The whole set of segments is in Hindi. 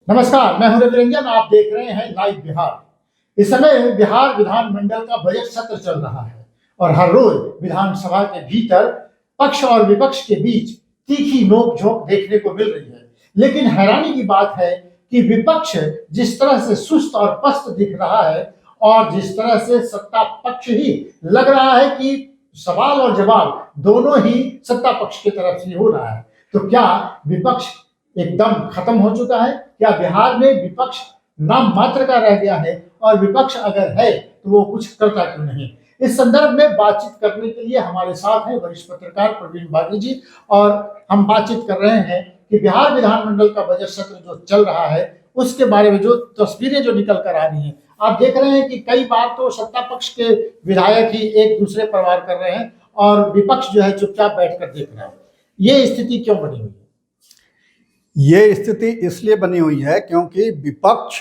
नमस्कार, मैं हूं रवि रंजन। आप देख रहे हैं लाइव बिहार। इस समय बिहार विधानमंडल का बजट सत्र चल रहा है और हर रोज विधानसभा के भीतर पक्ष और विपक्ष के बीच तीखी नोक-झोंक देखने को मिल रही है। लेकिन हैरानी की बात है कि विपक्ष जिस तरह से सुस्त और पस्त दिख रहा है और जिस तरह से सत्ता पक्ष ही लग रहा है कि सवाल और जवाब दोनों ही सत्ता पक्ष की तरफ से हो रहा है, तो क्या विपक्ष एकदम खत्म हो चुका है? क्या बिहार में विपक्ष नाम मात्र का रह गया है? और विपक्ष अगर है तो वो कुछ करता क्यों नहीं? इस संदर्भ में बातचीत करने के लिए हमारे साथ हैं वरिष्ठ पत्रकार प्रवीण बागी जी, और हम बातचीत कर रहे हैं कि बिहार विधानमंडल का बजट सत्र जो चल रहा है उसके बारे में जो तस्वीरें जो निकल कर आ रही हैं। आप देख रहे हैं कि कई बार तो सत्ता पक्ष के विधायक ही एक दूसरे पर वार कर रहे हैं और विपक्ष जो है चुपचाप बैठकर देख रहा है। ये स्थिति क्यों बनी हुई है? ये स्थिति इसलिए बनी हुई है क्योंकि विपक्ष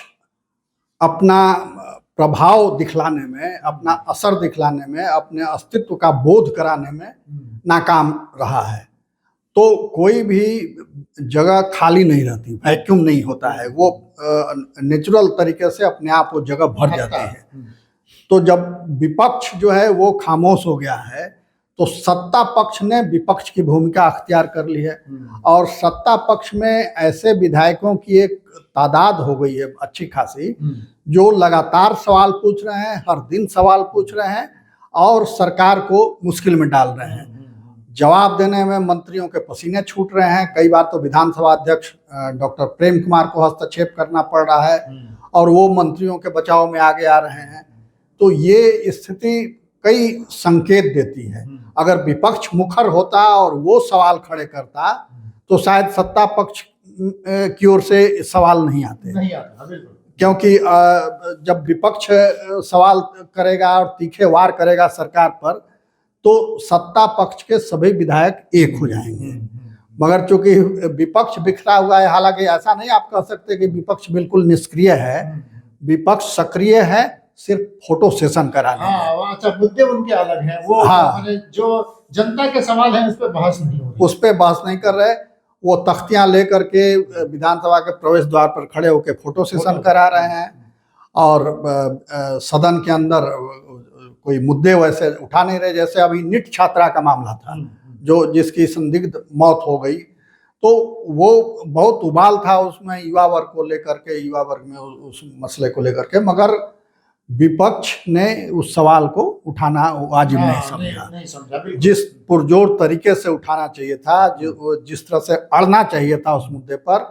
अपना प्रभाव दिखलाने में, अपना असर दिखलाने में, अपने अस्तित्व का बोध कराने में नाकाम रहा है। तो कोई भी जगह खाली नहीं रहती, वैक्यूम नहीं होता है, वो नेचुरल तरीके से अपने आप वो जगह भर जाती है। तो जब विपक्ष जो है वो खामोश हो गया है तो सत्ता पक्ष ने विपक्ष की भूमिका अख्तियार कर ली है और सत्ता पक्ष में ऐसे विधायकों की एक तादाद हो गई है अच्छी खासी, जो लगातार सवाल पूछ रहे हैं, हर दिन सवाल पूछ रहे हैं और सरकार को मुश्किल में डाल रहे हैं। जवाब देने में मंत्रियों के पसीने छूट रहे हैं। कई बार तो विधानसभा अध्यक्ष डॉक्टर प्रेम कुमार को हस्तक्षेप करना पड़ रहा है और वो मंत्रियों के बचाव में आगे आ रहे हैं। तो ये स्थिति कई संकेत देती है। अगर विपक्ष मुखर होता और वो सवाल खड़े करता तो शायद सत्ता पक्ष की ओर से सवाल नहीं आता, क्योंकि जब विपक्ष सवाल करेगा और तीखे वार करेगा सरकार पर तो सत्ता पक्ष के सभी विधायक एक हो जाएंगे। मगर चूंकि विपक्ष बिखरा हुआ है, हालांकि ऐसा नहीं आप कह सकते कि विपक्ष बिल्कुल निष्क्रिय है, विपक्ष सक्रिय है, सिर्फ फोटो सेशन कराने। अच्छा, मुद्दे उनके अलग हैं। वो जो जनता के सवाल हैं उस पर बहस नहीं हो रही, उस पर बहस नहीं कर रहे। वो तख्तियां लेकर के विधानसभा के प्रवेश द्वार पर खड़े होकर फोटो सेशन करा रहे हैं और सदन के अंदर कोई मुद्दे वैसे उठा नहीं रहे। जैसे अभी नीट छात्रा का मामला था जो जिसकी संदिग्ध मौत हो गई, तो वो बहुत उबाल था उसमें युवा वर्ग को लेकर के, युवा वर्ग में उस मसले को लेकर के, मगर विपक्ष ने उस सवाल को उठाना वाजिब नहीं समझा। जिस पुरजोर तरीके से उठाना चाहिए था, जिस तरह से अड़ना चाहिए था उस मुद्दे पर,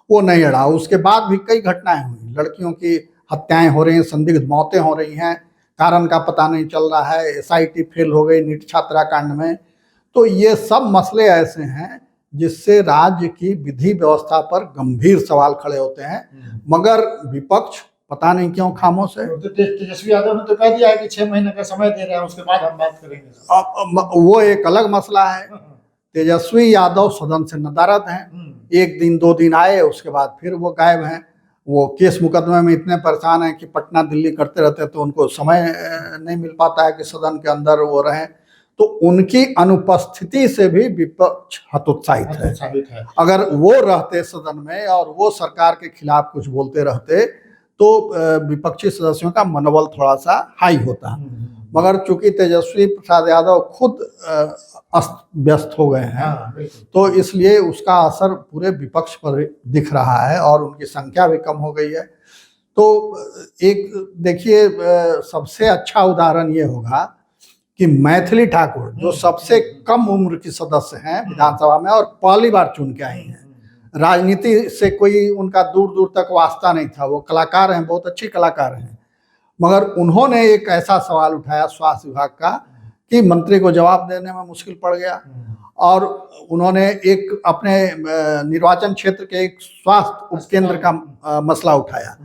वो नहीं अड़ा। उसके बाद भी कई घटनाएं हुई, लड़कियों की हत्याएं हो रही हैं, संदिग्ध मौतें हो रही हैं, कारण का पता नहीं चल रहा है, SIT फेल हो गई नीट छात्रा कांड में। तो ये सब मसले ऐसे हैं जिससे राज्य की विधि व्यवस्था पर गंभीर सवाल खड़े होते हैं, मगर विपक्ष पता नहीं क्यों खामोश है। तो तेजस्वी यादव ने तो कह दिया है कि 6 महीने का समय दे रहे हैं, उसके बाद हम बात करेंगे। वो एक अलग मसला है। तेजस्वी यादव सदन से नदारद हैं, एक दिन 2 दिन आए, उसके बाद फिर वो गायब हैं। वो केस मुकदमे में इतने परेशान हैं कि पटना दिल्ली करते रहते, तो उनको समय नहीं मिल पाता है कि सदन के अंदर वो रहें। तो उनकी अनुपस्थिति से भी विपक्ष हतोत्साहित है। अगर वो रहते सदन में और वो सरकार के खिलाफ कुछ बोलते रहते तो विपक्षी सदस्यों का मनोबल थोड़ा सा हाई होता। मगर चूंकि तेजस्वी प्रसाद यादव खुद अस्त व्यस्त हो गए हैं, तो इसलिए उसका असर पूरे विपक्ष पर दिख रहा है और उनकी संख्या भी कम हो गई है। तो एक देखिए, सबसे अच्छा उदाहरण ये होगा कि मैथिली ठाकुर जो सबसे कम उम्र की सदस्य हैं विधानसभा में और पहली बार चुन के आई हैं, राजनीति से कोई उनका दूर दूर तक वास्ता नहीं था, वो कलाकार हैं, बहुत अच्छी कलाकार हैं, मगर उन्होंने एक ऐसा सवाल उठाया स्वास्थ्य विभाग का कि मंत्री को जवाब देने में मुश्किल पड़ गया और उन्होंने एक अपने निर्वाचन क्षेत्र के एक स्वास्थ्य उपकेंद्र का मसला उठाया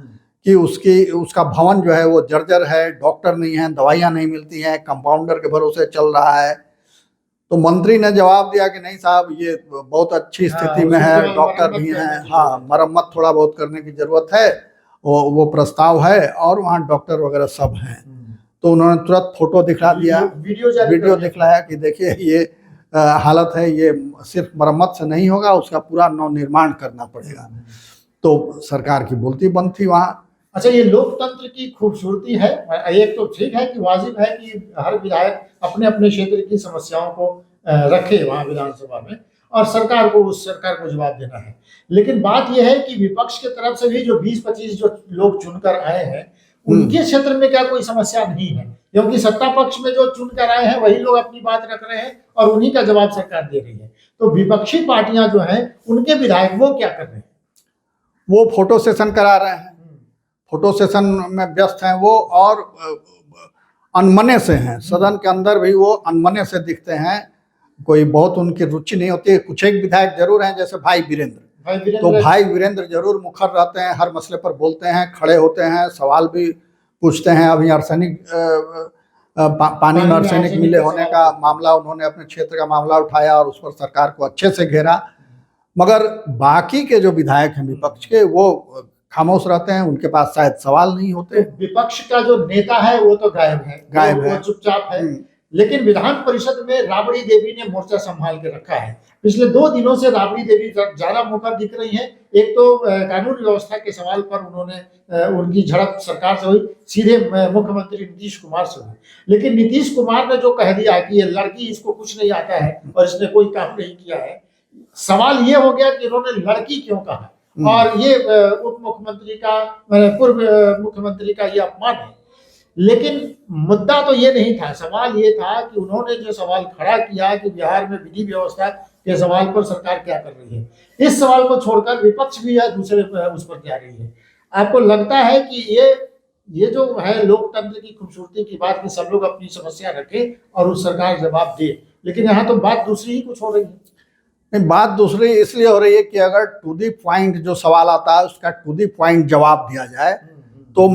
कि उसका भवन जो है वो जर्जर है, डॉक्टर नहीं है, दवाइयाँ नहीं मिलती हैं, कंपाउंडर के भरोसे चल रहा है। तो मंत्री ने जवाब दिया कि नहीं साहब, ये बहुत अच्छी स्थिति में है, डॉक्टर भी हैं, हाँ मरम्मत थोड़ा बहुत करने की जरूरत है, वो प्रस्ताव है और वहाँ डॉक्टर वगैरह सब हैं। तो उन्होंने तुरंत फोटो दिखला दिया, वीडियो दिखलाया कि देखिए ये हालत है, ये सिर्फ मरम्मत से नहीं होगा, उसका पूरा नवनिर्माण करना पड़ेगा। तो सरकार की बोलती बंद थी वहाँ। अच्छा, ये लोकतंत्र की खूबसूरती है। एक तो ठीक है कि वाजिब है कि हर विधायक अपने अपने क्षेत्र की समस्याओं को रखे वहाँ विधानसभा में, और सरकार को जवाब देना है। लेकिन बात यह है कि विपक्ष की तरफ से भी जो 20-25 जो लोग चुनकर आए हैं, उनके क्षेत्र में क्या कोई समस्या नहीं है? क्योंकि सत्ता पक्ष में जो चुनकर आए हैं वही लोग अपनी बात रख रहे हैं और उन्हीं का जवाब सरकार दे रही है। तो विपक्षी पार्टियां जो हैं, उनके विधायक वो क्या कर रहे हैं? वो फोटो सेशन करा रहे हैं, फोटो सेशन में व्यस्त हैं वो, और अनमने से हैं। सदन के अंदर भी वो अनमने से दिखते हैं, कोई बहुत उनकी रुचि नहीं होती है। कुछ एक विधायक जरूर हैं, जैसे भाई वीरेंद्र, तो भाई वीरेंद्र जरूर मुखर रहते हैं, हर मसले पर बोलते हैं, खड़े होते हैं, सवाल भी पूछते हैं। अभी आर्सेनिक पानी में आर्सेनिक मिले होने का मामला उन्होंने अपने क्षेत्र का मामला उठाया और उस पर सरकार को अच्छे से घेरा। मगर बाकी के जो विधायक हैं विपक्ष के, वो खामोश रहते हैं, उनके पास शायद सवाल नहीं होते। विपक्ष का जो नेता है वो तो गायब है, वो चुपचाप है। लेकिन विधान परिषद में राबड़ी देवी ने मोर्चा संभाल के रखा है। पिछले 2 दिनों से राबड़ी देवी ज्यादा मुखर दिख रही है। एक तो कानून व्यवस्था के सवाल पर उन्होंने उनकी झड़प सरकार से हुई, सीधे मुख्यमंत्री नीतीश कुमार से हुई। लेकिन नीतीश कुमार ने जो कह दिया कि ये लड़की, इसको कुछ नहीं आता है और इसने कोई काम नहीं किया है, सवाल ये हो गया कि इन्होंने लड़की क्यों कहा, और ये उप मुख्यमंत्री का, पूर्व मुख्यमंत्री का ये अपमान है। लेकिन मुद्दा तो ये नहीं था। सवाल ये था कि उन्होंने जो सवाल खड़ा किया कि बिहार में विधि व्यवस्था के सवाल पर सरकार क्या कर रही है, इस सवाल को छोड़कर विपक्ष भी है दूसरे उस पर जा रही है। आपको लगता है कि ये जो है लोकतंत्र की खूबसूरती की बात कि सब लोग अपनी समस्या रखें और उस सरकार जवाब दे, लेकिन यहाँ तो बात दूसरी ही कुछ हो रही है। नहीं, बात दूसरी इसलिए हो रही है कि अगर टू दी पॉइंट जो सवाल आता है उसका टू दी पॉइंट जवाब दिया जाए तो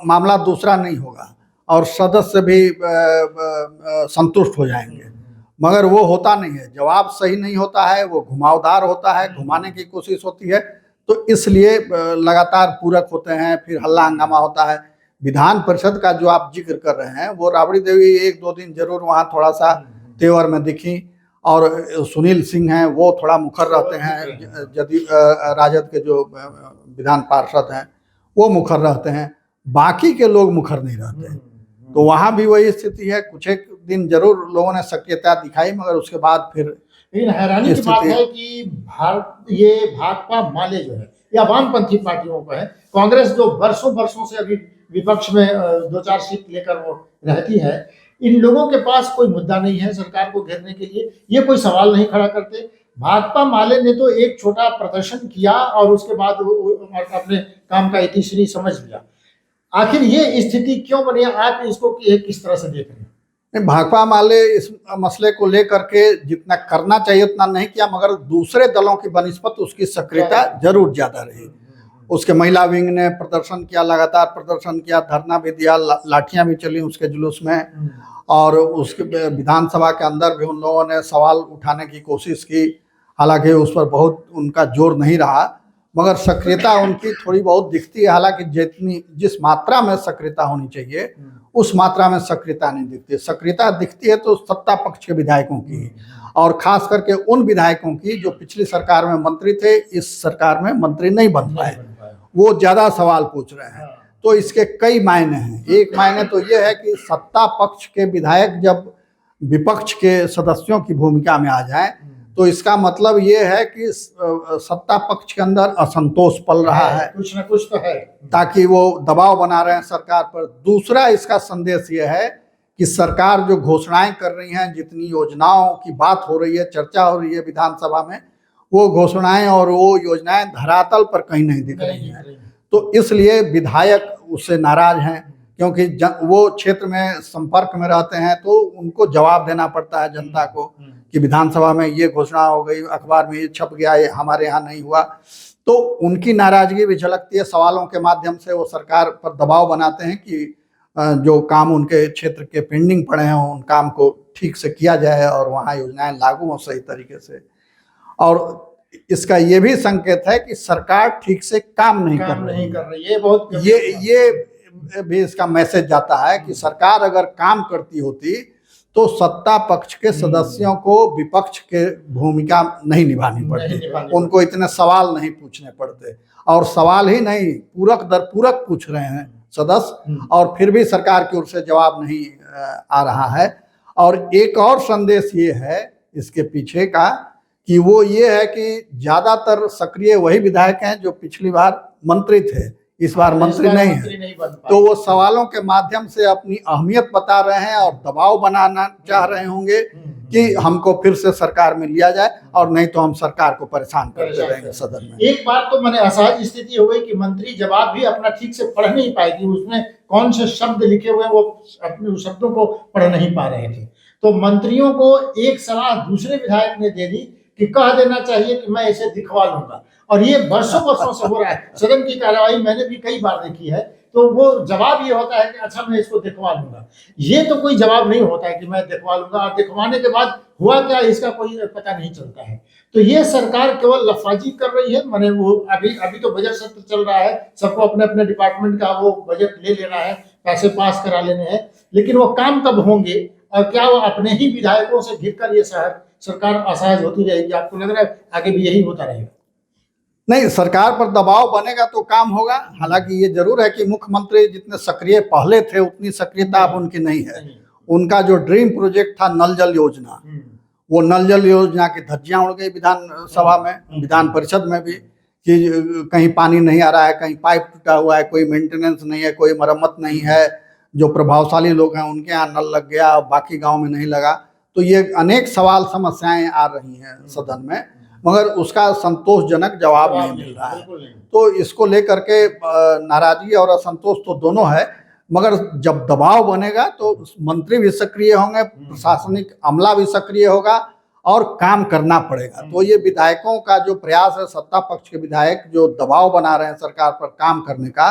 मामला दूसरा नहीं होगा और सदस्य भी संतुष्ट हो जाएंगे। मगर वो होता नहीं है, जवाब सही नहीं होता है, वो घुमावदार होता है, घुमाने की कोशिश होती है। तो इसलिए लगातार पूरक होते हैं, फिर हल्ला हंगामा होता है। विधान परिषद का जो आप जिक्र कर रहे हैं, वो राबड़ी देवी 1-2 दिन जरूर वहाँ थोड़ा सा तेवर में दिखी, और सुनील सिंह हैं वो थोड़ा मुखर रहते हैं। यदि राजद के जो विधान पार्षद हैं वो मुखर रहते हैं, बाकी के लोग मुखर नहीं रहते। तो वहाँ भी वही स्थिति है। कुछ एक दिन जरूर लोगों ने सक्रियता दिखाई, मगर उसके बाद फिर। लेकिन हैरानी की बात है कि ये भाकपा माले जो है या वामपंथी पार्टियों को है, कांग्रेस जो वर्षों से अभी विपक्ष में 2-4 सीट लेकर वो रहती है, इन लोगों के पास कोई मुद्दा नहीं है सरकार को घेरने के लिए। ये कोई सवाल नहीं खड़ा करते। भाकपा माले ने तो एक छोटा प्रदर्शन किया और उसके बाद अपने काम का इतिश्री समझ लिया। आखिर ये स्थिति क्यों बनी? आप इसको किस तरह से देख रहे हैं? भाकपा माले इस मसले को लेकर के जितना करना चाहिए उतना नहीं किया, मगर दूसरे दलों की बनिस्बत उसकी सक्रियता जरूर ज्यादा रही। उसके महिला विंग ने प्रदर्शन किया, लगातार प्रदर्शन किया, धरना भी दिया, लाठियां भी चली उसके जुलूस में, और उसके विधानसभा के अंदर भी उन लोगों ने सवाल उठाने की कोशिश की। हालांकि उस पर बहुत उनका जोर नहीं रहा, मगर सक्रियता उनकी थोड़ी बहुत दिखती है। हालांकि जिस मात्रा में सक्रियता होनी चाहिए उस मात्रा में सक्रियता नहीं दिखती। सक्रियता दिखती है तो सत्ता पक्ष के विधायकों की, और खास करके उन विधायकों की जो पिछली सरकार में मंत्री थे, इस सरकार में मंत्री नहीं बन पाए, वो ज्यादा सवाल पूछ रहे हैं। तो इसके कई मायने हैं। एक मायने तो ये है कि सत्ता पक्ष के विधायक जब विपक्ष के सदस्यों की भूमिका में आ जाएं, तो इसका मतलब ये है कि सत्ता पक्ष के अंदर असंतोष पल रहा है, कुछ ना कुछ तो है, ताकि वो दबाव बना रहे हैं सरकार पर। दूसरा इसका संदेश ये है कि सरकार जो घोषणाएं कर रही हैं, जितनी योजनाओं की बात हो रही है, चर्चा हो रही है विधानसभा में, वो घोषणाएं और वो योजनाएं धरातल पर कहीं नहीं दिख रही हैं। तो इसलिए विधायक उससे नाराज हैं, क्योंकि वो क्षेत्र में संपर्क में रहते हैं, तो उनको जवाब देना पड़ता है जनता को कि विधानसभा में ये घोषणा हो गई, अखबार में ये छप गया, ये हमारे यहाँ नहीं हुआ। तो उनकी नाराजगी भी झलकती है। सवालों के माध्यम से वो सरकार पर दबाव बनाते हैं कि जो काम उनके क्षेत्र के पेंडिंग पड़े हैं उन काम को ठीक से किया जाए और वहाँ योजनाएं लागू हों सही तरीके से। और इसका ये भी संकेत है कि सरकार ठीक से काम नहीं कर रही है। बहुत ये भी इसका मैसेज जाता है कि सरकार अगर काम करती होती तो सत्ता पक्ष के सदस्यों को विपक्ष के भूमिका नहीं निभानी पड़ती, उनको इतने सवाल नहीं पूछने पड़ते। और सवाल ही नहीं, पूरक दर पूरक पूछ रहे हैं सदस्य, और फिर भी सरकार की ओर से जवाब नहीं आ रहा है। और एक और संदेश ये है इसके पीछे का कि वो ये है कि ज्यादातर सक्रिय वही विधायक हैं जो पिछली बार मंत्री थे, इस बार मंत्री नहीं है, तो वो सवालों के माध्यम से अपनी अहमियत बता रहे हैं और दबाव बनाना चाह रहे होंगे कि हमको फिर से सरकार में लिया जाए, और नहीं तो हम सरकार को परेशान करते रहेंगे सदन में। एक बार तो मैंने असहज स्थिति हो गई कि मंत्री जवाब भी अपना ठीक से पढ़ नहीं पाएगी, उसमें कौन से शब्द लिखे हुए हैं वो अपने शब्दों को पढ़ नहीं पा रहे थे। तो मंत्रियों को एक सलाह दूसरे विधायक ने दे दी कि कह देना चाहिए कि मैं इसे दिखवा लूंगा, और ये वर्षों वर्षों से हो रहा है। सदन की कार्यवाही मैंने भी कई बार देखी है, तो वो जवाब ये होता है कि अच्छा मैं इसको दिखवा लूंगा। ये तो कोई जवाब नहीं होता है कि मैं दिखवा लूंगा, और दिखवाने के बाद हुआ क्या इसका कोई पता नहीं चलता है। तो ये सरकार केवल लफाजी कर रही है। मैंने वो अभी तो बजट सत्र चल रहा है, सबको अपने अपने डिपार्टमेंट का वो बजट ले लेना है, पैसे पास करा लेने हैं, लेकिन वो काम कब होंगे और क्या वो अपने ही विधायकों से घिरकर ये सरकार असहज होती रहेगी? आपको लग रहा है आगे भी यही होता रहेगा? नहीं, सरकार पर दबाव बनेगा तो काम होगा। हालांकि ये जरूर है कि मुख्यमंत्री जितने सक्रिय पहले थे उतनी सक्रियता अब उनकी नहीं है। उनका जो ड्रीम प्रोजेक्ट था नल जल योजना, वो नल जल योजना की धज्जियां उड़ गई विधानसभा में, विधान परिषद में भी, कि कहीं पानी नहीं आ रहा है, कहीं पाइप टूटा हुआ है, कोई मेंटेनेंस नहीं है, कोई मरम्मत नहीं है, जो प्रभावशाली लोग हैं उनके यहाँ नल लग गया, बाकी गांव में नहीं लगा। तो ये अनेक सवाल समस्याएं आ रही हैं सदन में, मगर उसका संतोषजनक जवाब नहीं मिल रहा है। तो इसको लेकर के नाराजगी और असंतोष तो दोनों है, मगर जब दबाव बनेगा तो मंत्री भी सक्रिय होंगे, प्रशासनिक अमला भी सक्रिय होगा और काम करना पड़ेगा। तो ये विधायकों का जो प्रयास है, सत्ता पक्ष के विधायक जो दबाव बना रहे हैं सरकार पर काम करने का,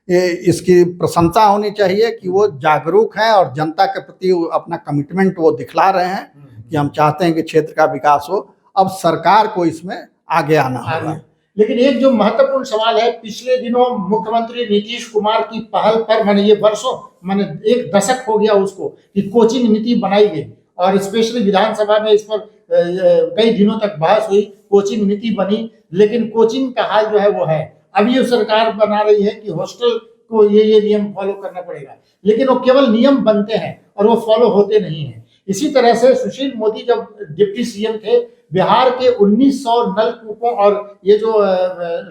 इसकी प्रशंसा होनी चाहिए कि वो जागरूक हैं और जनता के प्रति अपना कमिटमेंट वो दिखला रहे हैं कि हम चाहते हैं कि क्षेत्र का विकास हो। अब सरकार को इसमें आगे आना होगा। लेकिन एक जो महत्वपूर्ण सवाल है, पिछले दिनों मुख्यमंत्री नीतीश कुमार की पहल पर, मैंने ये वर्षों, मैंने एक दशक हो गया उसको, कि कोचिंग नीति बनाई गई और स्पेशली विधानसभा में इस पर कई दिनों तक बहस हुई, कोचिंग नीति बनी, लेकिन कोचिंग का हाल जो है वो है। अब ये सरकार बना रही है कि हॉस्टल को ये नियम फॉलो करना पड़ेगा, लेकिन वो केवल नियम बनते हैं और वो फॉलो होते नहीं हैं। इसी तरह से सुशील मोदी जब डिप्टी सीएम थे, बिहार के 1900 नलकूपों और ये जो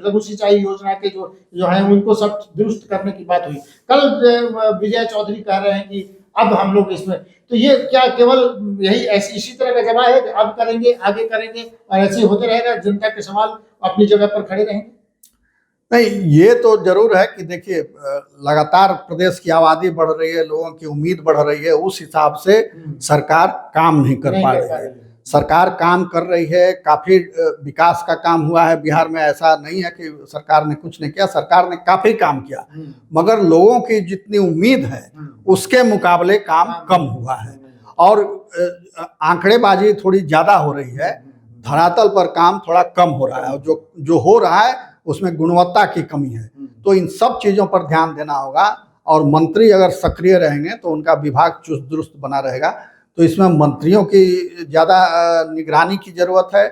लघु सिंचाई योजना के जो है उनको सब दुरुस्त करने की बात हुई। कल विजय चौधरी कह रहे हैं कि अब हम लोग इसमें, तो ये क्या केवल यही इसी तरह का जवाब है कि अब करेंगे, आगे करेंगे और ऐसे होते रहेगा, जनता के सवाल अपनी जगह पर खड़े रहेंगे? नहीं, ये तो जरूर है कि देखिए लगातार प्रदेश की आबादी बढ़ रही है, लोगों की उम्मीद बढ़ रही है, उस हिसाब से सरकार काम नहीं कर पा रही है। सरकार काम कर रही है, काफी विकास का काम हुआ है बिहार में, ऐसा नहीं है कि सरकार ने कुछ नहीं किया, सरकार ने काफी काम किया, मगर लोगों की जितनी उम्मीद है उसके मुकाबले काम कम हुआ है और आंकड़ेबाजी थोड़ी ज्यादा हो रही है, धरातल पर काम थोड़ा कम हो रहा है, जो हो रहा है उसमें गुणवत्ता की कमी है। तो इन सब चीजों पर ध्यान देना होगा, और मंत्री अगर सक्रिय रहेंगे तो उनका विभाग चुस्त दुरुस्त बना रहेगा। तो इसमें मंत्रियों की ज़्यादा निगरानी की जरूरत है,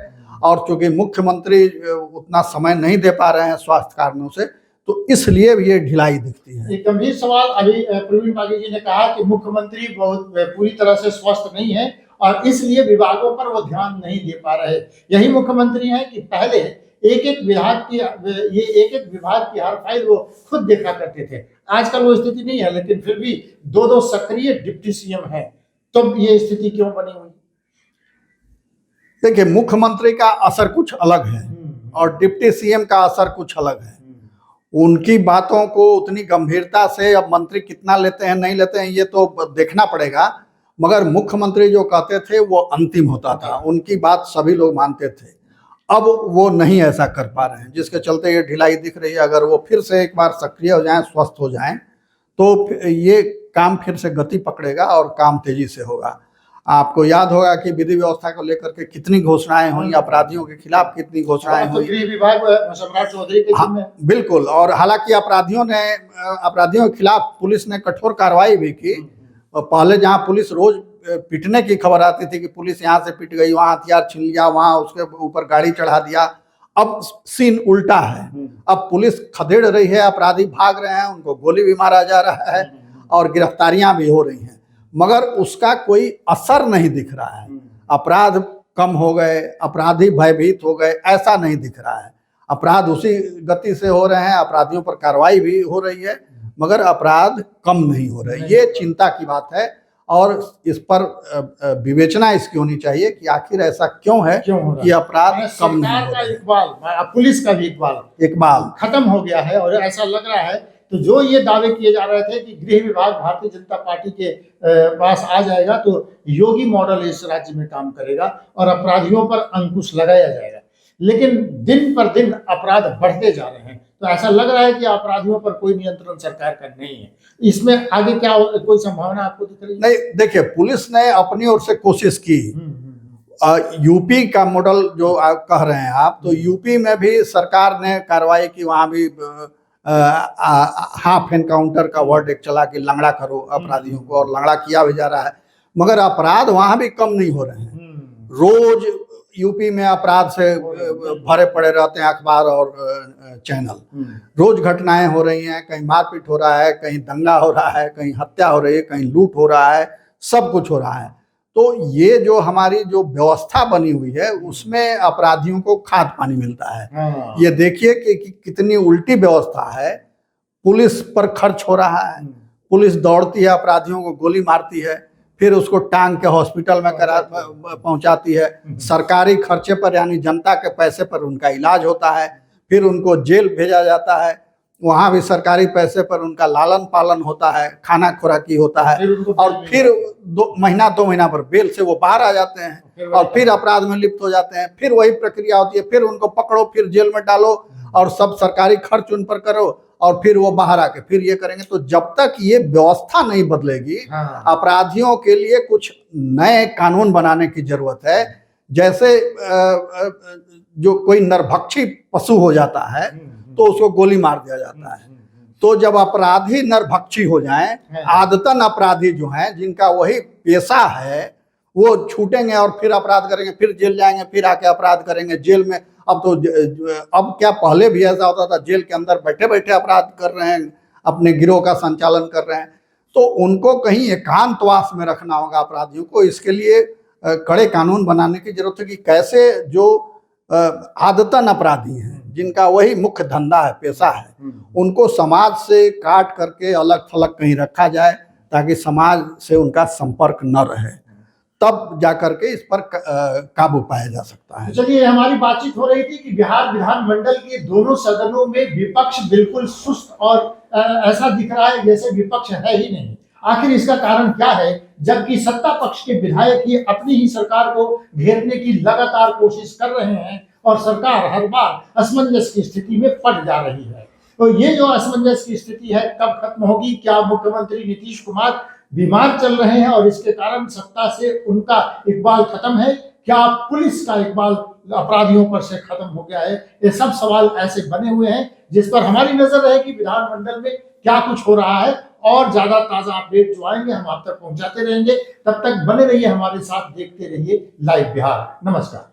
और चूंकि मुख्यमंत्री उतना समय नहीं दे पा रहे हैं स्वास्थ्य कारणों से, तो इसलिए भी ये ढिलाई दिखती है। एक गंभीर सवाल, अभी प्रवीण बागी जी ने कहा कि मुख्यमंत्री बहुत पूरी तरह से स्वस्थ नहीं है और इसलिए विभागों पर वो ध्यान नहीं दे पा रहे। यही मुख्यमंत्री हैं कि पहले एक एक विभाग की हर फाइल वो खुद देखा करते थे। आजकल वो स्थिति नहीं है, लेकिन फिर भी दो सक्रिय डिप्टी सीएम है, तो ये स्थिति क्यों बनी हुई? देखिए, मुख्यमंत्री का असर कुछ अलग है और डिप्टी सीएम का असर कुछ अलग है। उनकी बातों को उतनी गंभीरता से अब मंत्री कितना लेते हैं नहीं लेते हैं ये तो देखना पड़ेगा, मगर मुख्यमंत्री जो कहते थे वो अंतिम होता था, उनकी बात सभी लोग मानते थे। अब वो नहीं ऐसा कर पा रहे हैं, जिसके चलते ये ढिलाई दिख रही है। अगर वो फिर से एक बार सक्रिय हो जाएं, स्वस्थ हो जाएं, तो ये काम फिर से गति पकड़ेगा और काम तेजी से होगा। आपको याद होगा कि विधि व्यवस्था को लेकर के कितनी घोषणाएं हुई, अपराधियों के खिलाफ कितनी घोषणाएं हुई, गृह विभाग सम्राट चौधरी के जिम्मे। बिल्कुल, और हालांकि अपराधियों के खिलाफ पुलिस ने कठोर कार्रवाई भी की। पहले जहां पुलिस रोज पीटने की खबर आती थी कि पुलिस यहाँ से पिट गई, वहां हथियार छीन लिया, वहां उसके ऊपर गाड़ी चढ़ा दिया, अब सीन उल्टा है। अब पुलिस खदेड़ रही है, अपराधी भाग रहे हैं, उनको गोली भी मारा जा रहा है और गिरफ्तारियां भी हो रही हैं, मगर उसका कोई असर नहीं दिख रहा है। अपराध कम हो गए, अपराधी भयभीत हो गए, ऐसा नहीं दिख रहा है। अपराध उसी गति से हो रहे हैं, अपराधियों पर कार्रवाई भी हो रही है, मगर अपराध कम नहीं हो रहे। ये चिंता की बात है और इस पर विवेचना इसकी होनी चाहिए कि आखिर ऐसा क्यों है कि अपराध कम नहीं हो रहे। इकबाल, पुलिस का भी इकबाल खत्म हो गया है और ऐसा लग रहा है। तो जो ये दावे किए जा रहे थे कि गृह विभाग भारतीय जनता पार्टी के पास आ जाएगा तो योगी मॉडल इस राज्य में काम करेगा और अपराधियों पर अंकुश लगाया जाएगा, लेकिन दिन पर दिन अपराध बढ़ते जा रहे हैं। तो ऐसा लग रहा है कि अपराधियों पर कोई नियंत्रण सरकार का नहीं है। इसमें आगे क्या कोई संभावना आपको दिख रही है? नहीं, देखिए, पुलिस ने अपनी ओर से कोशिश की। यूपी का मॉडल जो आप कह रहे हैं आप, तो यूपी में भी सरकार ने कार्रवाई की, वहां भी हाफ एनकाउंटर का वर्ड एक चला कि लंगड़ा करो अपराधियों को, और लंगड़ा किया भी जा रहा है, मगर अपराध वहां भी कम नहीं हो रहे हैं। रोज यूपी में अपराध से भरे पड़े रहते हैं अखबार और चैनल। रोज घटनाएं हो रही हैं, कहीं मारपीट हो रहा है, कहीं दंगा हो रहा है, कहीं हत्या हो रही है, कहीं लूट हो रहा है, सब कुछ हो रहा है। तो ये जो हमारी जो व्यवस्था बनी हुई है उसमें अपराधियों को खाद पानी मिलता है। ये देखिए कि कितनी उल्टी व्यवस्था है। पुलिस पर खर्च हो रहा है, पुलिस दौड़ती है, अपराधियों को गोली मारती है, फिर उसको टांग के हॉस्पिटल में पहुंचाती है। सरकारी खर्चे पर, यानी जनता के पैसे पर उनका इलाज होता है, फिर उनको जेल भेजा जाता है, वहां भी सरकारी पैसे पर उनका लालन पालन होता है, खाना खुराकी होता है, और फिर 2 महीना पर बेल से वो बाहर आ जाते हैं और फिर अपराध में लिप्त हो जाते हैं। फिर वही प्रक्रिया होती है, फिर उनको पकड़ो, फिर जेल में डालो और सब सरकारी खर्च उन पर करो, और फिर वो बाहर आके फिर ये करेंगे। तो जब तक ये व्यवस्था नहीं बदलेगी, अपराधियों के लिए कुछ नए कानून बनाने की जरूरत है। जैसे जो कोई नरभक्षी पशु हो जाता है तो उसको गोली मार दिया जाता है। तो जब अपराधी नरभक्षी हो जाएं, आदतन अपराधी जो हैं, जिनका वही पेशा है, वो छूटेंगे और फिर अपराध करेंगे, फिर जेल जाएंगे, फिर आके अपराध करेंगे जेल में। अब क्या, पहले भी ऐसा होता था, जेल के अंदर बैठे बैठे अपराध कर रहे हैं, अपने गिरोह का संचालन कर रहे हैं। तो उनको कहीं एकांतवास में रखना होगा अपराधियों को। इसके लिए कड़े कानून बनाने की जरूरत है कि कैसे जो आदतन अपराधी हैं, जिनका वही मुख्य धंधा है, पेशा है, उनको समाज से काट करके अलग थलग कहीं रखा जाए ताकि समाज से उनका संपर्क न रहे, तब जाकर के इस पर काबू पाया जा सकता है। चलिए, हमारी बातचीत हो रही थी कि बिहार विधानमंडल के दोनों सदनों में विपक्ष बिल्कुल सुस्त और ऐसा दिख रहा है जैसे विपक्ष है ही नहीं। आखिर इसका कारण क्या है, जबकि सत्ता पक्ष के विधायक ही अपनी ही सरकार को घेरने की लगातार कोशिश कर रहे हैं और सरकार हर बार असमंजस की स्थिति में पड़ जा रही है। तो ये जो असमंजस की स्थिति है कब खत्म होगी? क्या मुख्यमंत्री नीतीश कुमार बीमार चल रहे हैं और इसके कारण सत्ता से उनका इकबाल खत्म है? क्या पुलिस का इकबाल अपराधियों पर से खत्म हो गया है? ये सब सवाल ऐसे बने हुए हैं जिस पर हमारी नजर है कि विधानमंडल में क्या कुछ हो रहा है, और ज्यादा ताजा अपडेट जो आएंगे हम आप तक पहुंचाते रहेंगे। तब तक बने रहिए हमारे साथ, देखते रहिए लाइव बिहार। नमस्कार।